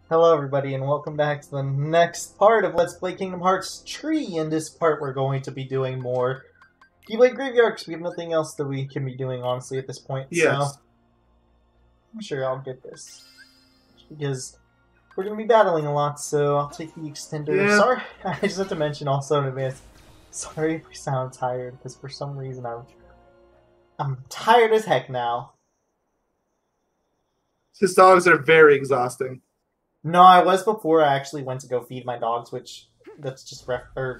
Hello everybody and welcome back to the next part of Let's Play Kingdom Hearts Tree. In this part we're going to be doing more Keyblade Graveyard because we have nothing else that we can be doing honestly at this point. So Yes. I'm sure I'll get this. Because we're going to be battling a lot, so I'll take the extender. Yeah. Sorry, I just have to mention also in advance, sorry if we sound tired because for some reason I'm tired as heck now. His dogs are very exhausting. No, I was before I actually went to go feed my dogs, which that's just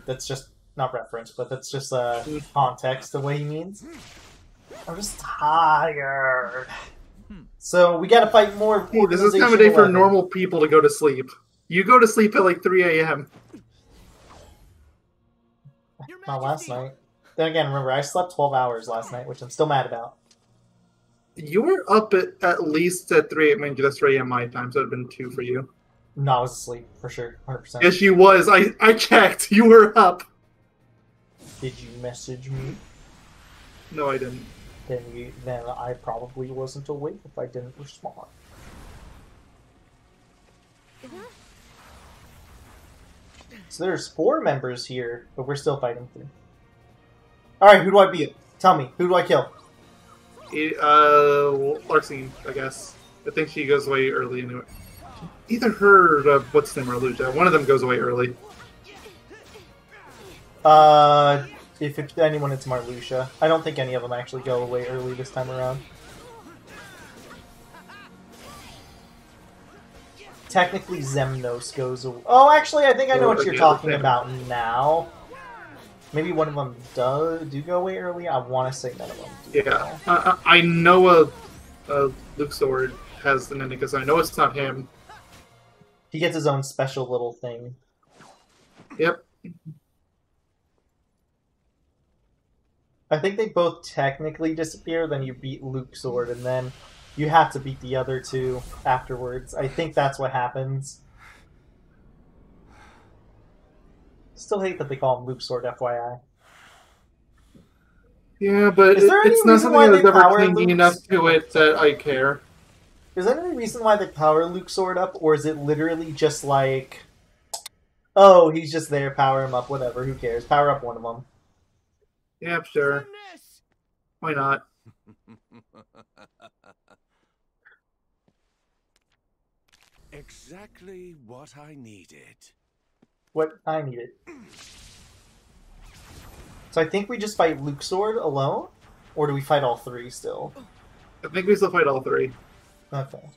that's just not reference, but that's just context of what he means. I'm just tired. So we gotta fight more. Hey, this is time of day for normal people to go to sleep. You go to sleep at like 3 a.m. Not last night. Then again, remember, I slept 12 hours last night, which I'm still mad about. You were up at least at 3 a.m. I mean, that's 3 a.m. my time, so it would have been 2 for you. No, I was asleep, for sure, 100%. Yes, you was. I checked. You were up. Did you message me? No, I didn't. Then I probably wasn't awake if I didn't respond. So there's 4 members here, but we're still fighting 3. Alright, who do I beat? Tell me, who do I kill? Larcene, I guess. I think she goes away early anyway. Either her or what's the name, or Lucha. One of them goes away early. If anyone, it's Marluxia. I don't think any of them actually go away early this time around. Technically, Zemnos goes away. Oh, actually, I think I know what you're talking about now. Maybe one of them do go away early. I want to say none of them do. Yeah, I know Luke Sword has an ending because I know it's not him. He gets his own special little thing. Yep. I think they both technically disappear, then you beat Luke Sword, and then you have to beat the other 2 afterwards. I think that's what happens. Still hate that they call him Luke Sword, FYI. Yeah, but it's not something that's ever clinging enough to it that I care. Is there any reason why they power Luke Sword up, or is it literally just like, oh, he's just there, power him up, whatever, who cares? Power up one of them. Yeah, sure. Why not? Exactly what I needed. What I needed. So I think we just fight Luke Sword alone? Or do we fight all 3 still? I think we still fight all 3. Okay.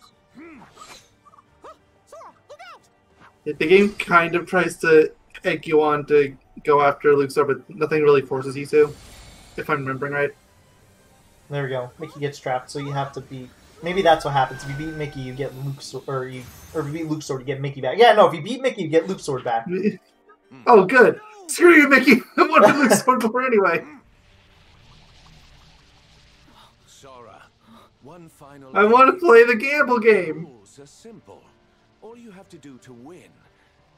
The game kind of tries to egg you on to go after Luke Sword, but nothing really forces you to, if I'm remembering right. There we go. Mickey gets trapped, so you have to beat... Maybe that's what happens. If you beat Mickey, you get Luke Sword... Or if you beat Luke Sword, you get Mickey back. Yeah, no, if you beat Mickey, you get Luke Sword back. Oh, good. Screw you, Mickey! I wanted Luke Sword before anyway. Sora, one final I want to play the gamble game. rules are simple. All you have to do to win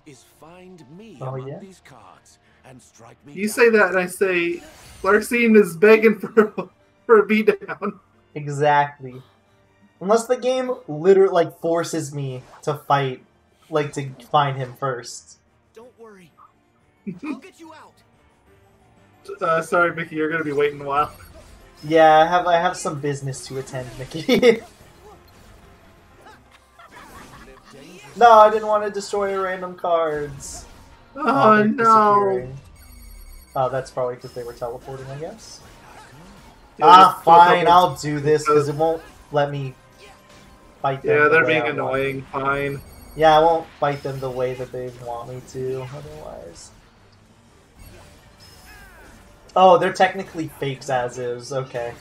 is find me Oh, among yeah? these cards and strike me You down. say that, and I say, Larcene is begging for a beatdown. Exactly. Unless the game literally, like, forces me to fight, like, to find him first. Don't worry. I'll get you out. Sorry, Mickey, you're going to be waiting a while. Yeah, I have some business to attend, Mickey. No, I didn't want to destroy random cards. Oh, they're no. disappearing. Oh, that's probably because they were teleporting, I guess. Yeah, Fine, I'll do this because it won't let me fight them. Yeah, they're the way being I want. annoying. Fine. Yeah, I won't fight them the way that they want me to, otherwise. Oh, they're technically fakes as is, okay.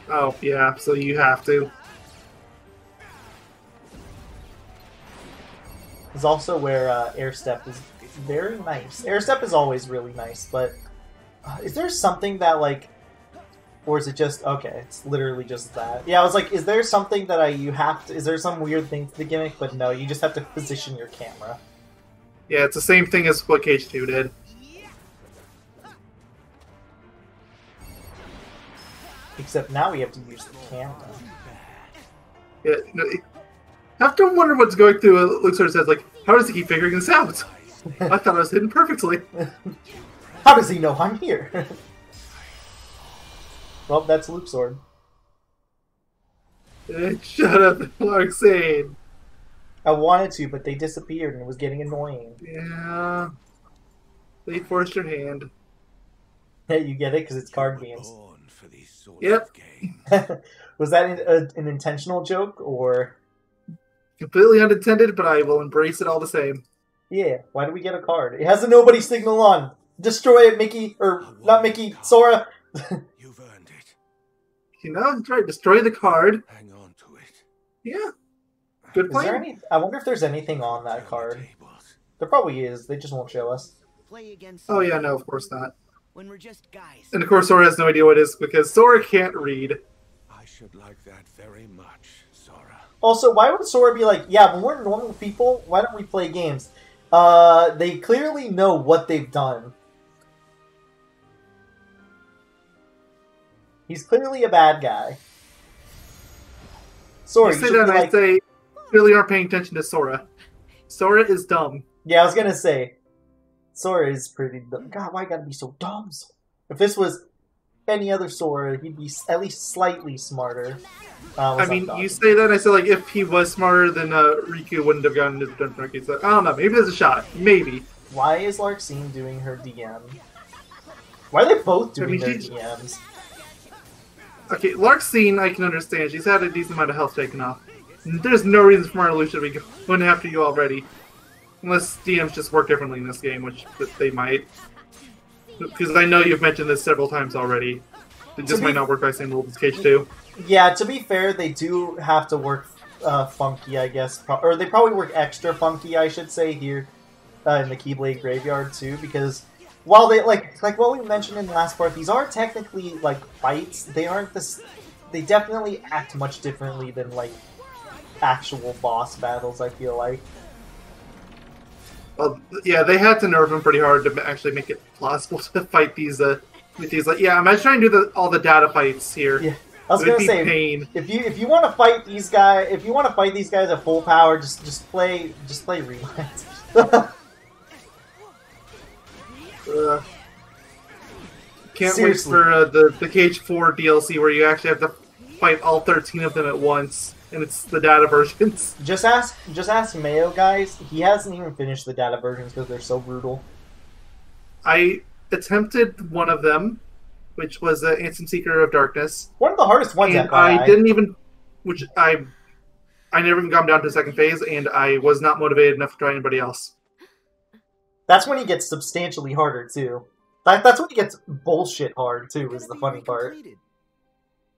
Oh, yeah, so you have to. It's also where air step is very nice. Air step is always really nice, but is there something that, like, or is it just, okay, it's literally just that. Yeah, I was like, is there something that you have to, is there some weird thing to the gimmick? But no, you just have to position your camera. Yeah, it's the same thing as what Cage 2 did. Except now we have to use the camera. Yeah, no, have to wonder what's going through Luke sort of says, like, how does he keep figuring this out? I thought I was hidden perfectly. How does he know I'm here? Well, that's Luke's sword. Shut up, Larxene. I wanted to, but they disappeared and it was getting annoying. Yeah. They forced your hand. Hey, you get it? Because it's card games. Born for these sorts Yep. of games. Was that an intentional joke, or...? Completely unintended, but I will embrace it all the same. Yeah, why do we get a card? It has a nobody signal on! Destroy it, Mickey! Or, not Mickey, Sora! You've earned it. You know, that's right. Destroy the card. Hang on to it. Yeah. Good Is there plan. any... I wonder if there's anything on that card. There probably is, they just won't show us. Play against Oh yeah, no, of course not. when we're just guys. And of course Sora has no idea what it is, because Sora can't read. I should like that very much, Sora. Also, why would Sora be like, yeah, when we're normal people, why don't we play games? They clearly know what they've done. He's clearly a bad guy. Sora, You you say should that be and like... I say, really aren't paying attention to Sora. Sora is dumb. Yeah, I was gonna say, Sora is pretty dumb. God, why you gotta be so dumb? If this was any other Sora, he'd be at least slightly smarter. I mean, you say that, and I say, like, if he was smarter, then Riku wouldn't have gotten into the Dungeon Arcade. So, I don't know, maybe there's a shot. Maybe. Why is Larxene doing her DM? Why are they both doing their she's- DMs? Okay, Larxene, I can understand. She's had a decent amount of health taken off. There's no reason for Marluxia to be going after you already. Unless DMs just work differently in this game, which they might. Because I know you've mentioned this several times already. It just might not work by the same rules as Cage 2. Yeah, to be fair, they do have to work funky, I guess. Or they probably work extra funky, I should say, here in the Keyblade Graveyard, too. Because while they, like what we mentioned in the last part, these are technically, like, fights. They aren't this... They definitely act much differently than, like, actual boss battles, I feel like. Well, yeah, they had to nerf him pretty hard to actually make it plausible to fight these, with these, like, yeah, I'm trying to do all the data fights here. Yeah. I was gonna say, pain. if you want to fight these guys, at full power, just play Rewind. Can't Seriously. wait for the Cage 4 DLC where you actually have to fight all 13 of them at once, and it's the data versions. Just ask Mayo, guys. He hasn't even finished the data versions because they're so brutal. I attempted one of them, which was Ansem Seeker of Darkness. One of the hardest ones. And FYI. I didn't even, I never even got down to the second phase, and I was not motivated enough to try anybody else. That's when he gets substantially harder too. That's when he gets bullshit hard too. Is the funny part.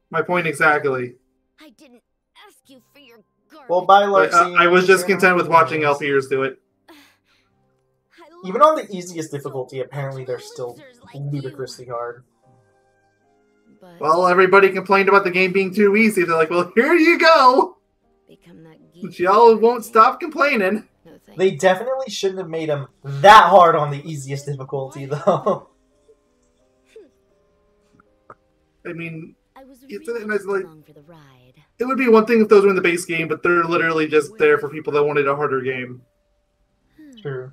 My point exactly. I didn't ask you for your garbage. Well, by But, Larxene, I was just content with watching LPers do it. even on the easiest difficulty, apparently they're still ludicrously hard. Well, everybody complained about the game being too easy. They're like, well, here you go! Become that But y'all won't stop complaining. No, thank They definitely shouldn't have made him that hard on the easiest difficulty, though. I mean, I was It's really a nice, like- along for the ride. it would be one thing if those were in the base game, but they're literally just there for people that wanted a harder game. True.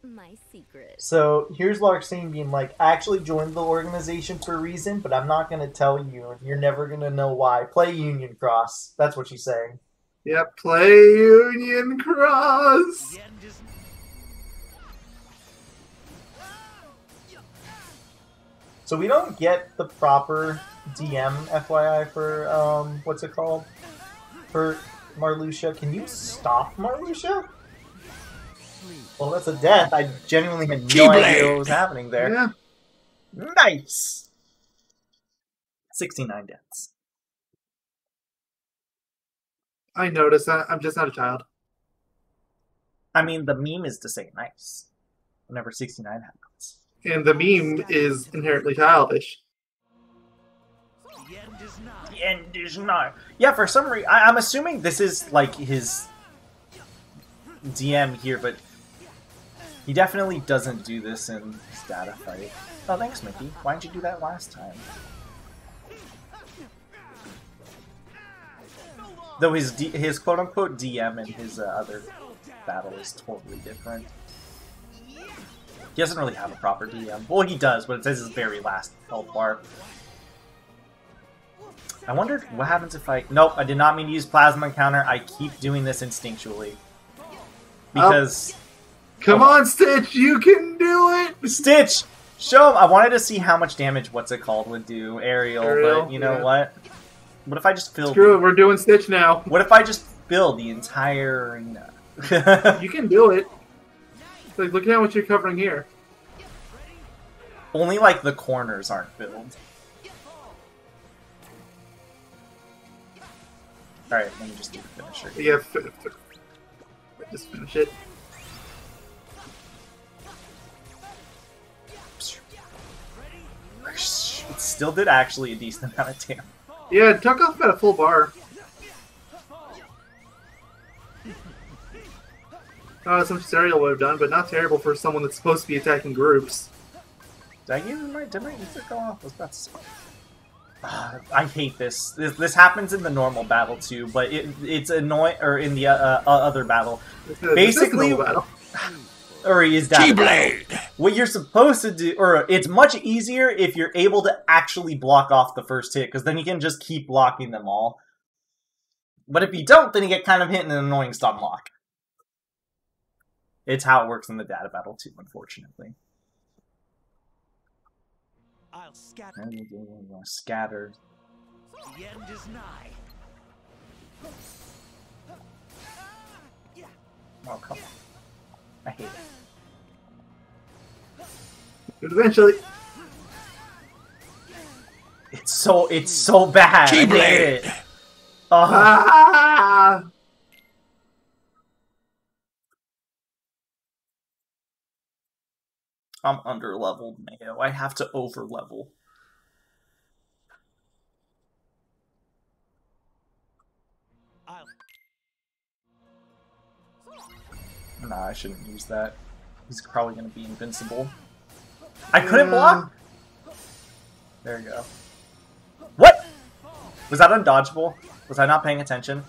My secret. So here's Larxene being like, I actually joined the organization for a reason, but I'm not going to tell you, and you're never going to know why. Play Union Cross. That's what she's saying. Yep, play Union Cross! So we don't get the proper DM, FYI, for, what's it called? For Marluxia. Can you stop Marluxia? Well, that's a death. I genuinely had no idea what was happening there. Yeah. Nice! 69 deaths. I noticed that. I'm just not a child. I mean, the meme is to say nice. Whenever 69 happens. And the meme is inherently childish. The end is nigh. The end is nigh. Yeah, for some reason, I'm assuming this is like his DM here, but he definitely doesn't do this in his data fight. Oh, thanks, Mickey. Why didn't you do that last time? So long. Though his quote-unquote DM in his other battle is totally different. He doesn't really have a proper DM. Well, he does, but it says his very last health bar. I wondered what happens if I... Nope, I did not mean to use Plasma Encounter. I keep doing this instinctually. Because... Come on, Stitch! You can do it! Stitch! Show him! I wanted to see how much damage what's it called would do. Ariel, but you know what? What if I just filled... Screw it, we're doing Stitch now. What if I just filled the entire arena? You can do it. Like, look at what you're covering here. Only, like, the corners aren't filled. Alright, let me just do the finisher. Yeah, just finish it. It still did actually a decent amount of damage. Yeah, it took off about a full bar. Not as much as Ariel would have done, but not terrible for someone that's supposed to be attacking groups. Did my ether go off? I was about to say. I hate this. This happens in the normal battle too, but it's annoying. Or in the other battle, basically, battle. or is that Keyblade? What you're supposed to do, or it's much easier if you're able to actually block off the first hit, because then you can just keep blocking them all. But if you don't, then you get kind of hit in an annoying stun lock. It's how it works in the data battle too, unfortunately. I'll scatter. Scatter. The end is nigh. Oh, come on. I hate it. But eventually. It's so bad. Keyblade. I hate it. Oh. Ah! I'm under-leveled, Mayo. I have to over-level. Nah, I shouldn't use that. He's probably going to be invincible. I couldn't block? There you go. What? Was that undodgeable? Was I not paying attention?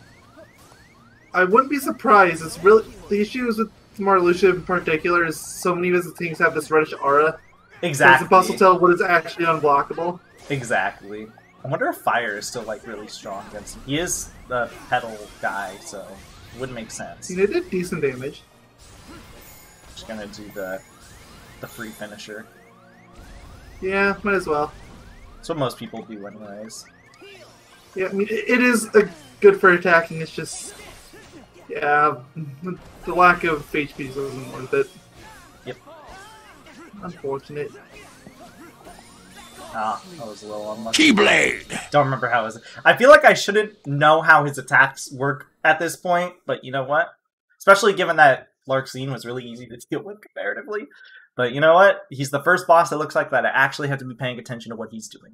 I wouldn't be surprised. It's really the issues with Marluxia in particular is so many of his things have this reddish aura. Exactly. It's impossible to tell what is actually unblockable. Exactly. I wonder if fire is still like really strong against him. He is the pedal guy, so it wouldn't make sense. They did decent damage. Just gonna do the free finisher. Yeah, might as well. That's what most people do anyways. Yeah, I mean, it is good for attacking, it's just... Yeah, the lack of HP wasn't worth it. Yep. Unfortunate. Ah, that was a little unlucky. Keyblade! Don't remember how it was. I feel like I shouldn't know how his attacks work at this point, but you know what? Especially given that Larxene was really easy to deal with comparatively. But you know what? He's the first boss that looks like that I actually have to be paying attention to what he's doing.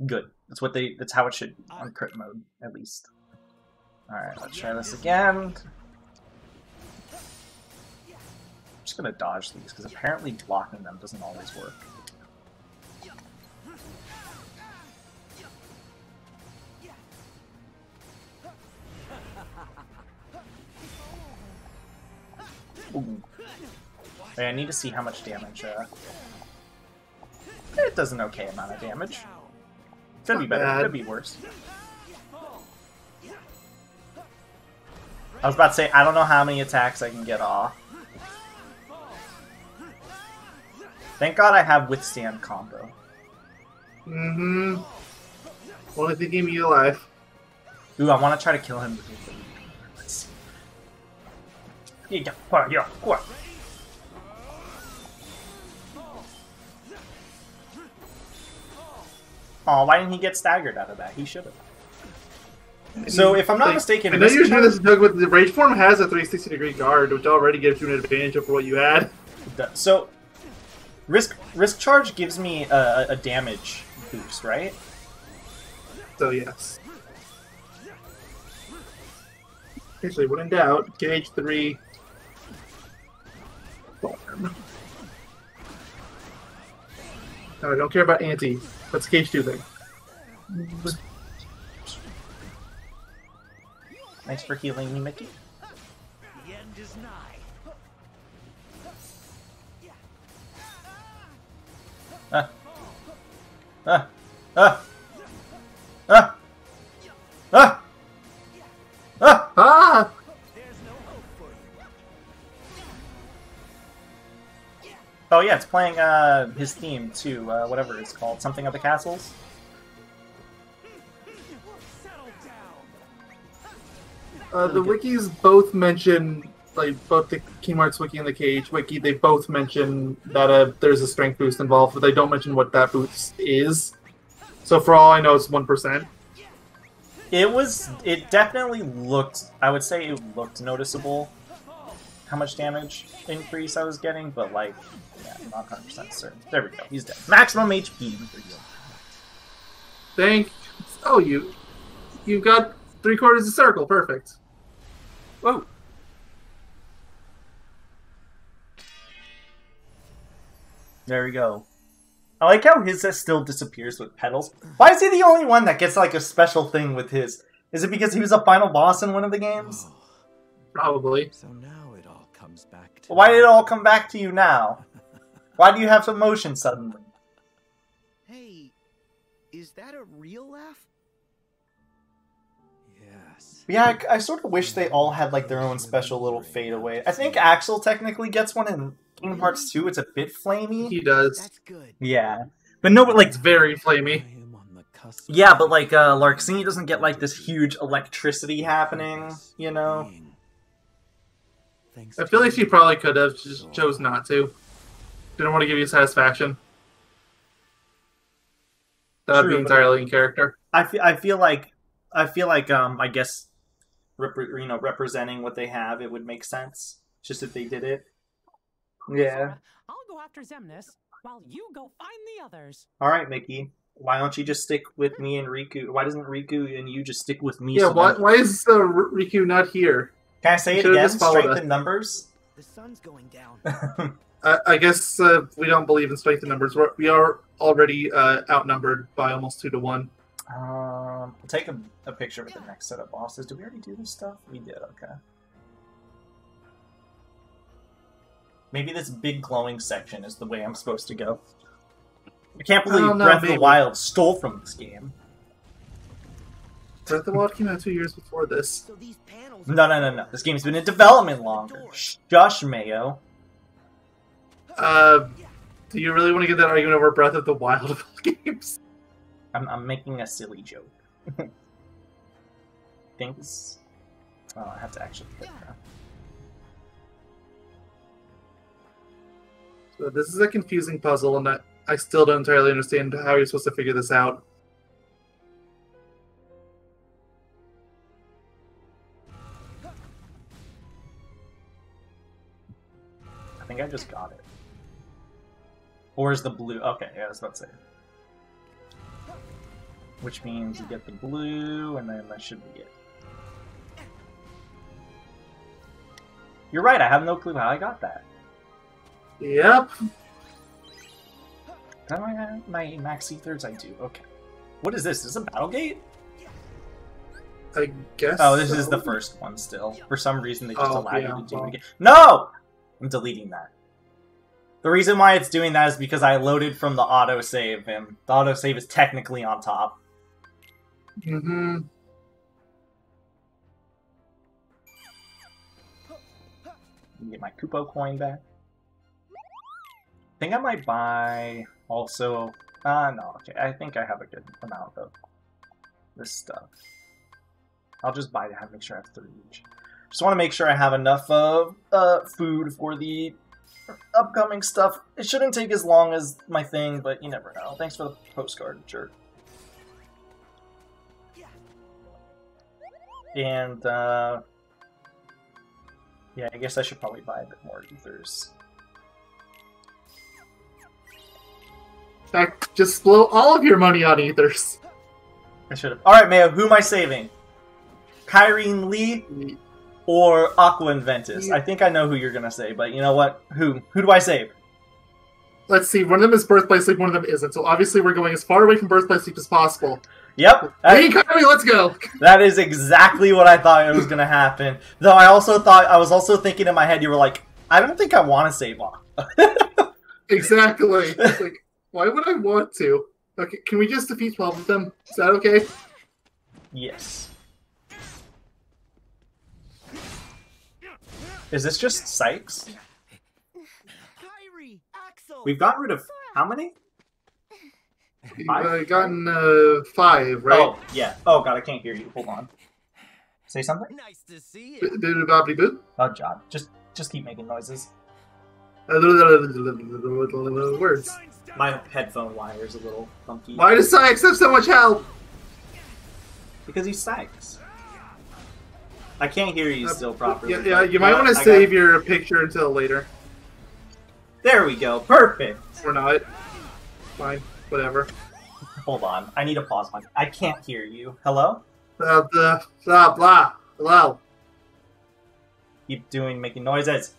Good. That's how it should be on crit mode, at least. Alright, let's try this again. I'm just gonna dodge these, because apparently blocking them doesn't always work. Ooh. Okay, I need to see how much damage, it does an okay amount of damage. Could be better, could be worse. I was about to say, I don't know how many attacks I can get off. Thank God I have Withstand combo. Mm-hmm. Only thing gave me your life. Ooh, I want to try to kill him. Let's see. Yeah. Oh, why didn't he get staggered out of that? He should have. So, if I'm not mistaken... I know you're doing this, Doug, but the Rage Form has a 360-degree guard, which already gives you an advantage over what you had. So, Risk Charge gives me a damage boost, right? So, yes. Actually, when in doubt, gauge 3... Form. No, I don't care about anti. That's gauge 2 thing. Thanks for healing me, Mickey. The end is nigh. Ah. Ah. Ah. Ah. Ah. Ah. Ah! There's no hope for you. Oh yeah, it's playing his theme too, whatever it's called. Something of the Castles? Settle down. The wikis both mention, like, both the Kingdom Hearts wiki and the KH wiki, they both mention that there's a strength boost involved, but they don't mention what that boost is. So for all I know, it's 1%. It definitely looked, I would say it looked noticeable how much damage increase I was getting, but like, yeah, I'm not 100% certain. There we go, he's dead. Maximum HP. Oh, you got 3/4 of the circle, perfect. Whoa. There we go. I like how his still disappears with petals. Why is he the only one that gets like a special thing with his? Is it because he was a final boss in one of the games? Probably. So now it all comes back to Why did it all come back to you now? Why do you have emotion suddenly? Hey, is that a real laugh? Yes. Yeah, I sort of wish they all had like their own special little fadeaway. I think Axel technically gets one in Kingdom Hearts 2. It's a bit flamey. He does. That's good. Yeah. But no, but like, It's very I flamey. am on the cusp yeah, of but like, Larxene doesn't get like this huge electricity happening, you know? being. Thanks I feel to like she you. probably could have, just chose not to. Didn't want to give you satisfaction. That would True, be but- entirely in character. I feel like, I guess, representing what they have, it would make sense. Just if they did it. Yeah. Sora, I'll go after Xemnas while you go find the others. Alright, Mickey. Why don't you just stick with me and Riku? Why doesn't Riku and you just stick with me? Yeah, so why, then- why is Riku not here? Can I say it Should've again? just followed Strength us. in numbers? The sun's going down. I guess we don't believe in strength in numbers. We are already outnumbered by almost 2 to 1. I'll take a picture with the next set of bosses. Did we already do this stuff? We did, okay. Maybe this big glowing section is the way I'm supposed to go. I can't believe don't know, Breath of the maybe. Wild stole from this game. Breath of the Wild came out 2 years before this. So these panels. No. This game's been in development longer. Shush, Mayo. Do you really want to get that argument over Breath of the Wild of all games? I'm making a silly joke. Things. Oh, I have to actually click now. So this is a confusing puzzle, and I still don't entirely understand how you're supposed to figure this out. I think I just got it. Or is the blue? Okay, yeah, I was about to say. Which means you get the blue, and then that should be it. You're right, I have no clue how I got that. Yep. Do I have my max ethers? I do, okay. What is this? Is this a battle gate? I guess. Oh, this is so. the first one still. For some reason, they just Oh, allow you yeah, to do well. it again. No! I'm deleting that. The reason why it's doing that is because I loaded from the autosave, and the autosave is technically on top. Mm-hmm. Get my Kupo coin back. I think I might buy also... no, okay. I think I have a good amount of this stuff. I'll just buy to make sure I have 3 each. Just want to make sure I have enough of food for the upcoming stuff. It shouldn't take as long as my thing, but you never know. Thanks for the postcard, jerk. And, yeah, I guess I should probably buy a bit more ethers. In fact, just blow all of your money on ethers. I should have. Alright, Mayo, who am I saving? Kyrene Lee or Aqua Inventus? Yeah. I think I know who you're gonna say, but you know what? Who? Who do I save? Let's see, one of them is Birthplace Sleep, one of them isn't. So obviously we're going as far away from Birthplace Sleep as possible. Yep. Hey, Kyrie, let's go! That is exactly what I thought it was going to happen. Though I was also thinking in my head, you were like, I don't think I want to save off. Exactly. It's like, why would I want to? Okay, can we just defeat 12 of them? Is that okay? Yes. Is this just Sykes? Kyrie, Axel. We've gotten rid of how many? You've gotten 5, right? Oh, yeah. Oh, God, I can't hear you. Hold on. Say something? Nice to see you. Bobbly boo. Oh, John. Just keep making noises. Words. My headphone wire is a little funky. Why does Sykes have so much help? Because he's Sykes. I can't hear you still properly. Yeah, you might want to save your picture until later. There we go. Perfect. Or not. Fine. Whatever. Hold on. I need to pause my... I can't hear you. Hello? Blah, blah. Hello. Keep making noises.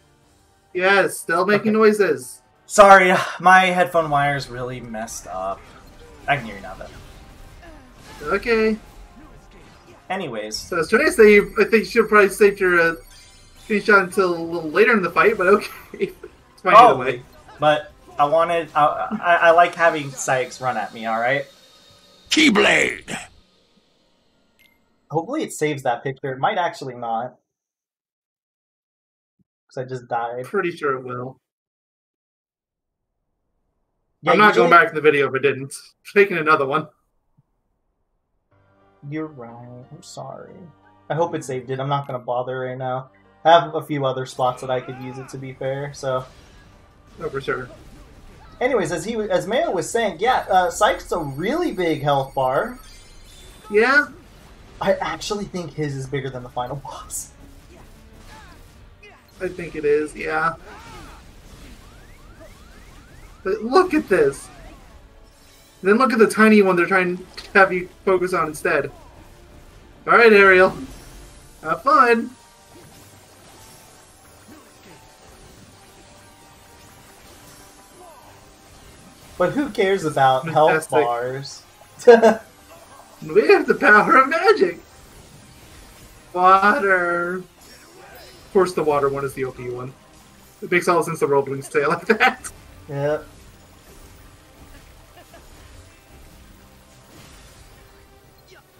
Yes, still making noises. Sorry, my headphone wire's really messed up. I can hear you now, though. Okay. Anyways. So I was trying to save... I think you should have probably saved your finish shot until a little later in the fight, but okay. It's fine either way. But I wanted... I like having Sykes run at me, alright? Keyblade! Hopefully it saves that picture. It might actually not. Because I just died. Pretty sure it will. Yeah, I'm not going back to the video if it didn't. Taking another one. You're right. I'm sorry. I hope it saved it. I'm not going to bother right now. I have a few other spots that I could use it, to be fair, so... Oh, for sure. Anyways, as Mayo was saying, yeah, Sykes is a really big health bar. Yeah? I actually think his is bigger than the final boss. I think it is, yeah. But look at this! Then look at the tiny one they're trying to have you focus on instead. Alright, Ariel. Have fun! But who cares about health Fantastic. bars? We have the power of magic! Water! Of course the water one is the OP one. It makes all sense the world wings say it like that. Yep.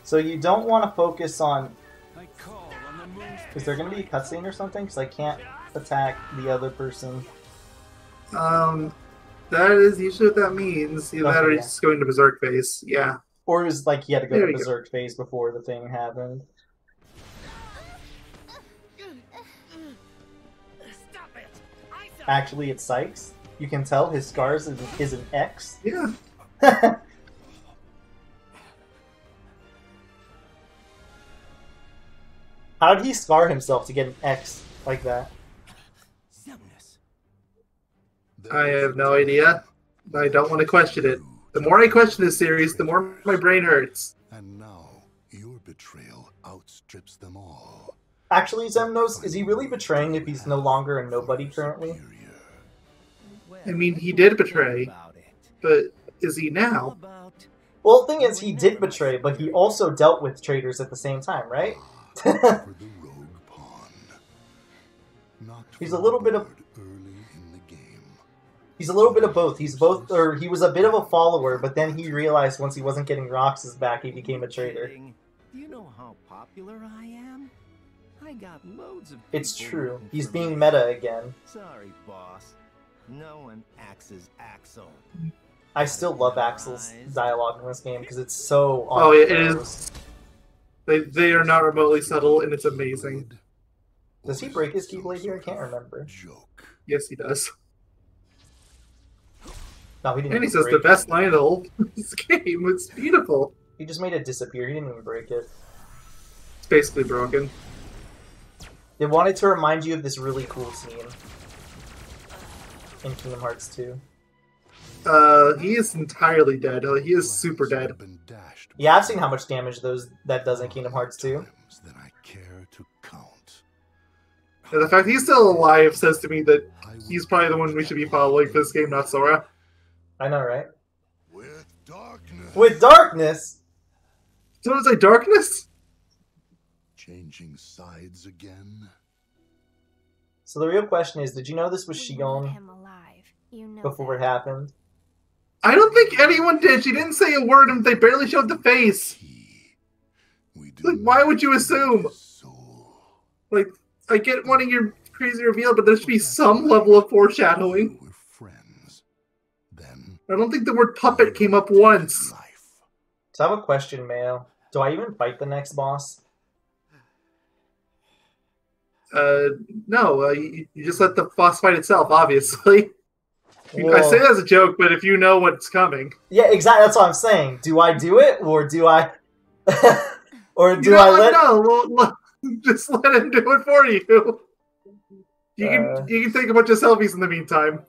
So you don't want to focus on... Is there going to be a cutscene or something? Because I can't attack the other person. That is usually what that means. Either that or he's going to Berserk phase. Yeah. Or it was like he had to go There to you go. Berserk phase before the thing happened. Stop it. I said Actually, it's Sykes. You can tell his scars is an X. Yeah. How did he scar himself to get an X like that? I have no idea. I don't want to question it. The more I question this series, the more my brain hurts. And now, your betrayal outstrips them all. Actually, Zemnos, is he really betraying if he's no longer a nobody currently? I mean, he did betray, but is he now? Well, the thing is, he did betray, but he also dealt with traitors at the same time, right? For the rogue pawn. Not He's a little bit of... early in the game. He's a little bit of both. He's both, or he was a bit of a follower, but then he realized once he wasn't getting Rox's back, he became a traitor. Do you know how popular I am? I got loads of It's people true. looking He's for being me. meta again. Sorry, boss. No one axes Axel. I still love Axel's dialogue in this game because it's so on Oh, it the is. nose. They are not remotely subtle, and it's amazing. Does he break his Keyblade here? I can't remember. Joke. Yes, he does. No, he didn't And he even says the break best line of the whole this game. It's beautiful. it. He just made it disappear. He didn't even break it. It's basically broken. They wanted to remind you of this really cool scene in Kingdom Hearts 2. He is entirely dead. He is super dead. Been dashed Yeah, I've seen how much damage that does in Kingdom Hearts 2. times than I care to count. And the fact he's still alive says to me that he's probably the one we should be following for this game, not Sora. I know, right? With darkness. With darkness! So is it darkness? Changing sides again? So the real question is, did you know this was We want Shion him alive. You know before it that. happened? I don't think anyone did. She didn't say a word and they barely showed the face. We do Like, why would you assume? soul. Like, I get wanting your crazy reveal, but there should be some level of foreshadowing. We're friends. Then I don't think the word puppet came up once. life. So I have a question, Mayo. Do I even fight the next boss? No, you just let the boss fight itself, obviously. I Well, say that as a joke, but if you know what's coming. yeah, exactly. That's what I'm saying. Do I do it, or do I, or do You I know let? what? No, just let him do it for you. You can take a bunch of selfies in the meantime.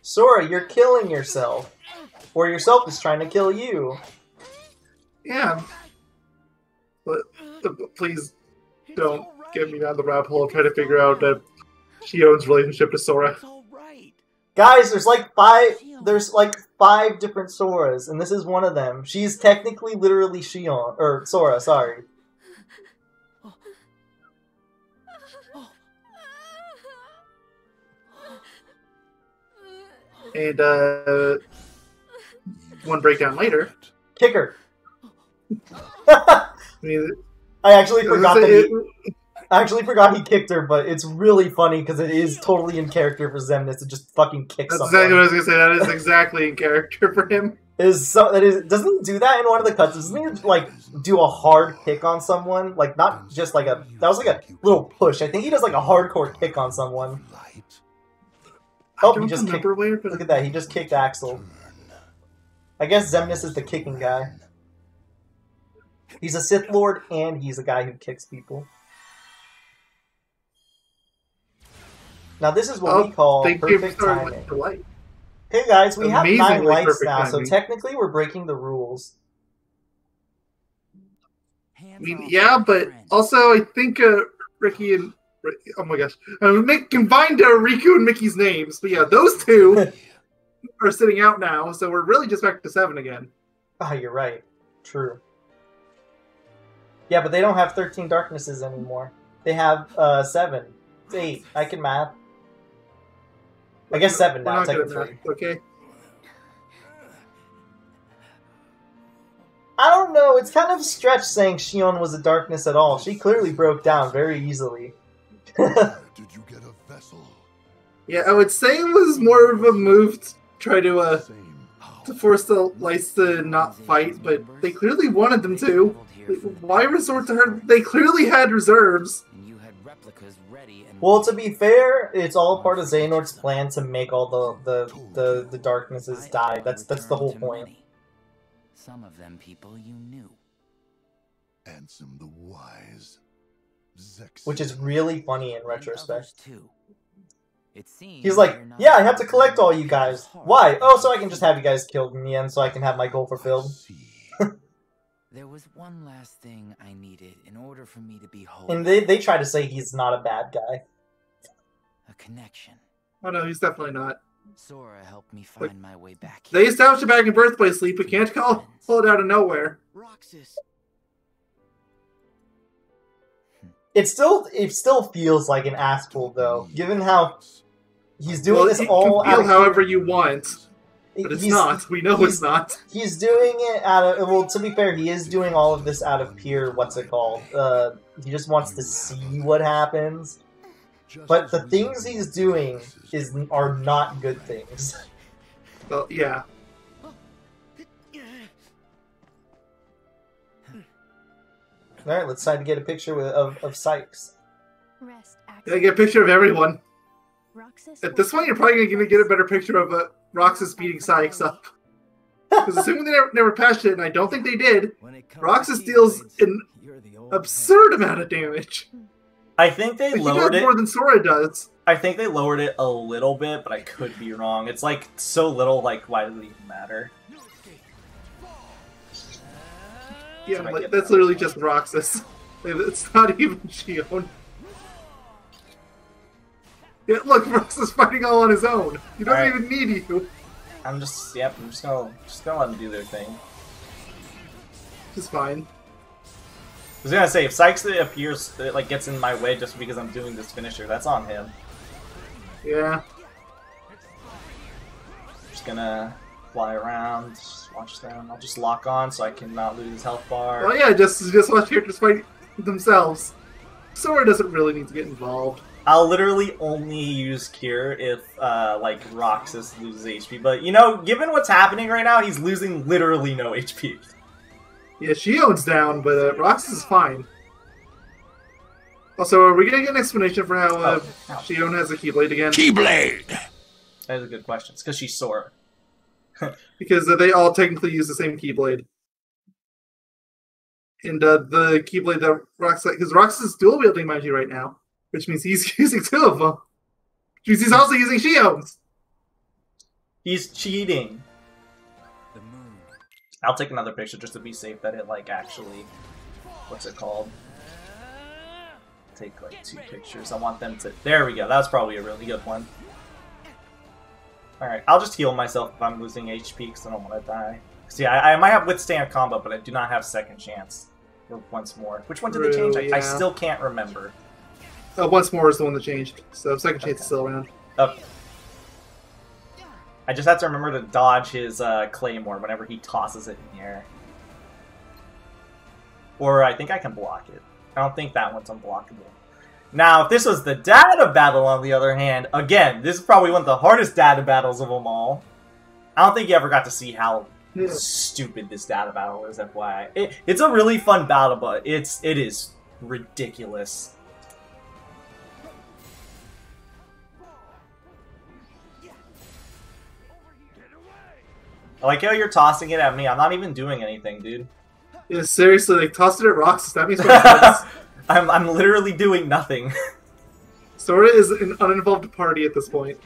Sora, you're killing yourself, or yourself is trying to kill you. Yeah. But please don't get me down the rabbit hole of trying to figure out that Shion's relationship to Sora. It's all right. Guys, there's like five different Soras, and this is one of them. She's technically literally Shion, or Sora, sorry. And one breakdown later. Kick her. I mean, I actually forgot that it- I actually forgot he kicked her, but it's really funny because it is totally in character for Xemnas to just fucking kick that's someone. exactly what I was gonna say. That is exactly in character for him. Doesn't he do that in one of the cuts? Doesn't he like do a hard kick on someone? Like not just like that was like a little push. I think he does like a hardcore kick on someone. Light. Oh, I don't he just kicked. remember where, but Look at that, he just kicked Axel. I guess Xemnas is the kicking guy. He's a Sith Lord and he's a guy who kicks people. Now this is what we call thank you perfect for timing. the light. Hey guys, we have 9 Amazingly lights perfect now, so timing. technically we're breaking the rules. I mean, yeah, but also I think Ricky and oh my gosh, combined Riku and Mickey's names. But yeah, those two are sitting out now, so we're really just back to 7 again. Ah, you're right. True. Yeah, but they don't have 13 darknesses anymore. They have 7. 8. I can math. I guess 7 We're now, not good at technically. math, okay? I don't know, it's kind of a stretch saying Shion was a darkness at all. She clearly broke down very easily. Where did you get a vessel? Yeah, I would say it was more of a move to try to Same. How? force the lights to not fight, but they clearly wanted them to. Why resort to her? They clearly had reserves. And you had replicas ready and Well, to be fair, it's all part of Xehanort's plan to make all the darknesses die. That's the whole point. Some of them people you knew. Ansem the Wise. Zex. Which is really funny in And retrospect. others too. It seems He's like, you're not yeah, I have to collect all you as guys. hard Why? Oh, as so I can just have you guys killed in the end so I can have my goal fulfilled. See. There was one last thing I needed in order for me to be whole. And they try to say he's not a bad guy. A connection. Oh no, he's definitely not. Sora helped me find my way back. They established it back in Birthplace Sleep, but can't pull it out of nowhere. Roxas. It still feels like an asshole though, given how he's doing Well, this you all can out feel of however you want, but it's he's- not. We know he's- it's not. He's doing it out of, well, to be fair, he is doing all of this out of pure, what's it called? He just wants to see what happens. But the things he's doing are not good things. Well, yeah. Alright, let's try to get a picture of Sykes. Rest, Gotta get a picture of everyone. Roxas At this point, you're probably gonna get a better picture of Roxas beating Sykes up. Because assuming they never patched it, and I don't think they did, When it comes Roxas to deals Keyblades, an you're the old absurd amount of damage. I think they He lowered does it. more than Sora does. I think they lowered it a little bit, but I could be wrong. It's like so little. Like, why does it even matter? Yeah, what I like, get that's from literally it. just Roxas. It's not even Shion. Yeah, look, Roxas fighting all on his own. He doesn't Alright. even need you. I'm just gonna let them do their thing. It's fine. I was gonna say, if Sykes appears, like, gets in my way just because I'm doing this finisher, that's on him. Yeah. Just gonna fly around, just watch them. I'll just lock on so I can not lose health bar. Oh yeah, just watch characters fight themselves. Sora doesn't really need to get involved. I'll literally only use Cure if, like, Roxas loses HP. But, you know, given what's happening right now, he's losing literally no HP. Yeah, Shion's down, but Roxas is fine. Also, are we gonna get an explanation for how Shion has a Keyblade again? Keyblade! That is a good question. It's because she's Sora. Because they all technically use the same Keyblade. And the Keyblade that Roxas... Because Roxas is dual wielding, mind you, right now. Which means he's using two of them. Which means he's also using Shion's. He's cheating. I'll take another picture just to be safe that it, like, actually... What's it called? Take, like, 2 pictures. I want them to... There we go. That's probably a really good one. Alright, I'll just heal myself if I'm losing HP because I don't want to die. See, I might have Withstand Combo, but I do not have Second Chance. Or Once More. Which one did they change? I still can't remember. Once More is the one that changed, so Second Chance is still around. Okay. I just have to remember to dodge his Claymore whenever he tosses it in the air. Or I think I can block it. I don't think that one's unblockable. Now, if this was the data battle, on the other hand, again, this is probably one of the hardest data battles of them all. I don't think you ever got to see how stupid this data battle is, FYI. It's a really fun battle, but it is ridiculous. I like how you're tossing it at me. I'm not even doing anything, dude. Yeah, seriously, like, toss it at Roxas. That means what I'm literally doing nothing. Sora is an uninvolved party at this point.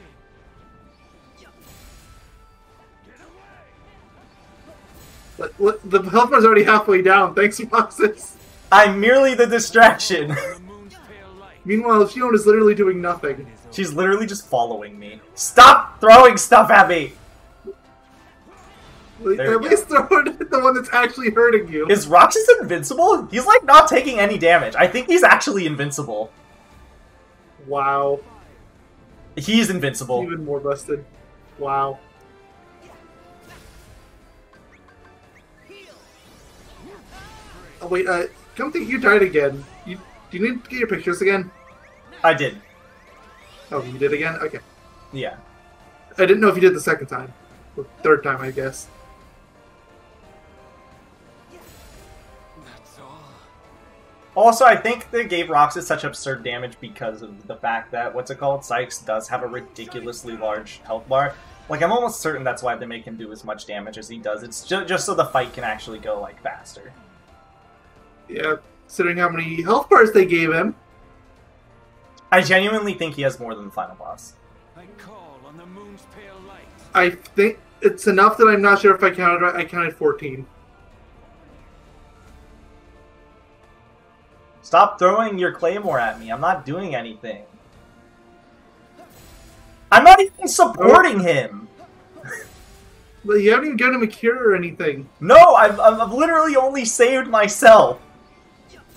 But the health bar's already halfway down. Thanks, Roxas. I'm merely the distraction. Meanwhile, Shion is literally doing nothing. She's literally just following me. Stop throwing stuff at me! At least throw it at the one that's actually hurting you. Is Roxas invincible? He's like not taking any damage. I think he's actually invincible. Wow. He's invincible. Even more busted. Wow. Oh wait, come think you died again. Do you need to get your pictures again? I did. Oh, you did again? Okay. Yeah. I didn't know if you did the second time. Or third time, I guess. Also, I think they gave Roxas such absurd damage because of the fact that, what's it called, Sykes does have a ridiculously large health bar. Like, I'm almost certain that's why they make him do as much damage as he does. It's just so the fight can actually go, like, faster. Yeah, considering how many health bars they gave him. I genuinely think he has more than the final boss. I call on the moon's pale light. I think it's enough that I'm not sure if I counted right. I counted 14. Stop throwing your Claymore at me. I'm not doing anything. I'm not even supporting him. But you haven't even given him a cure or anything. No, I've literally only saved myself.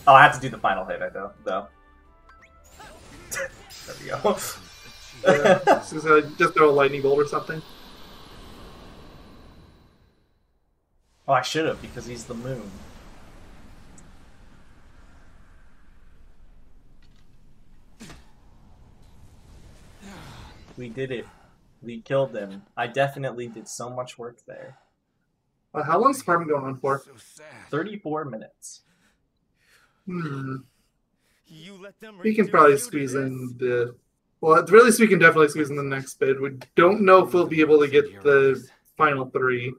Oh, I have to do the final hit, though. There we go. Yeah, just throw a lightning bolt or something. Oh, I should have, because he's the moon. We did it. We killed them. I definitely did so much work there. How long is the part going on for? 34 minutes. We can probably squeeze in the... Well, at the very least, we can definitely squeeze in the next bit. We don't know if we'll be able to get the final 3.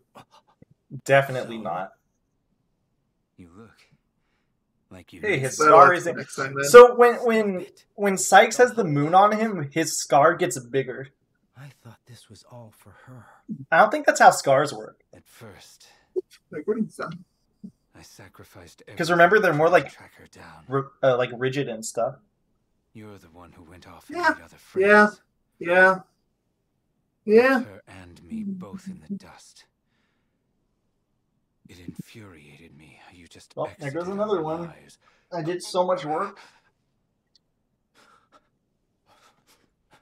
Definitely not. You look like you. Hey, his scar isn't. So when Sykes has the moon on him, his scar gets bigger. I thought this was all for her. I don't think that's how scars work. At first, Like, what is that? I sacrificed. Because remember, they're more like track her down. like rigid and stuff. You're the one who went off and Yeah. made other friends. Yeah. Yeah. Her and me both in the dust. It infuriated me how you just Well, there goes exited another our one. lives. I did so much work.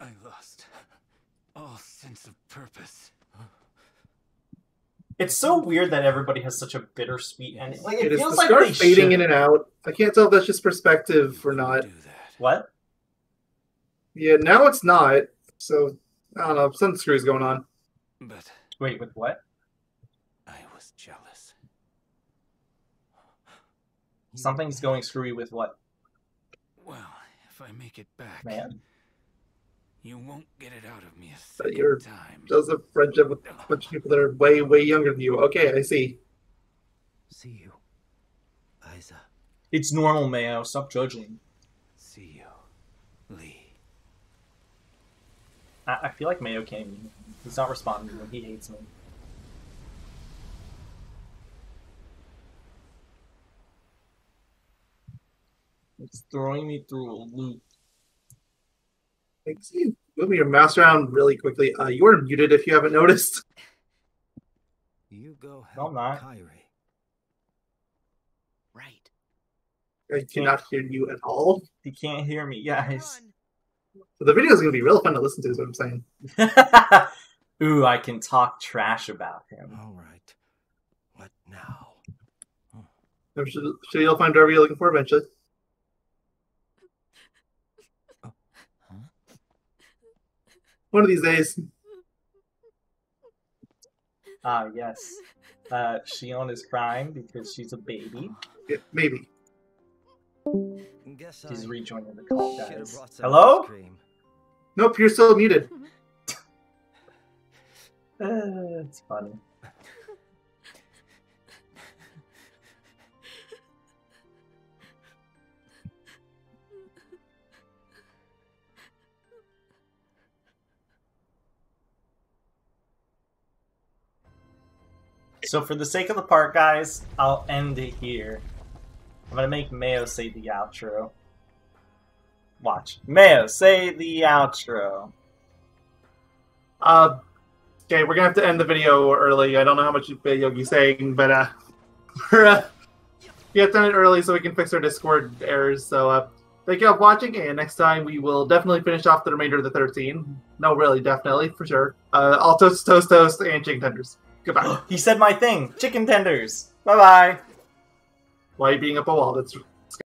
I lost all sense of purpose. It's so weird that everybody has such a bittersweet ending. Like it It is feels the like scar they fading should. in and out. I can't tell if that's just perspective or not. Do that. What? Yeah, now it's not. So, I don't know. Some screws going on. But Wait, with what? I was jealous. Something's going screwy with what? Well, if I make it back, Man. you won't get it out of me a But you're second time. just a friendship with a bunch of people that are way, way younger than you. Okay, I see. See you, Isa. It's normal, Mayo. Stop judging. See you, Lee. I feel like Mayo can't even. He's not responding to me. He hates me. It's throwing me through a loop. I see you moving your mouse around really quickly. You are muted if you haven't noticed. You go No, help I'm not. Kyrie. Right. I cannot hear you at all. He can't hear me, guys. So the video is going to be real fun to listen to, is what I'm saying. Ooh, I can talk trash about him. All right. What now? I'm sure you'll find whatever you're looking for eventually. Huh? One of these days. Ah, yes. Shion is crying because she's a baby. Yeah, maybe. Guess She's I rejoining the call, should've guys. brought some Hello? ice cream. Nope, you're still muted. It's funny. So for the sake of the part, guys, I'll end it here. I'm gonna make Mayo say the outro. Watch. Mayo, say the outro. Okay, we're gonna have to end the video early. I don't know how much Yogi's saying, but we have to end it early so we can fix our Discord errors. So thank you all for watching, and next time we will definitely finish off the remainder of the 13. No, really, definitely, for sure. All toast, toast, toast, and chicken tenders. Goodbye. He said my thing. Chicken tenders. Bye-bye. Why are you being up a wall? That's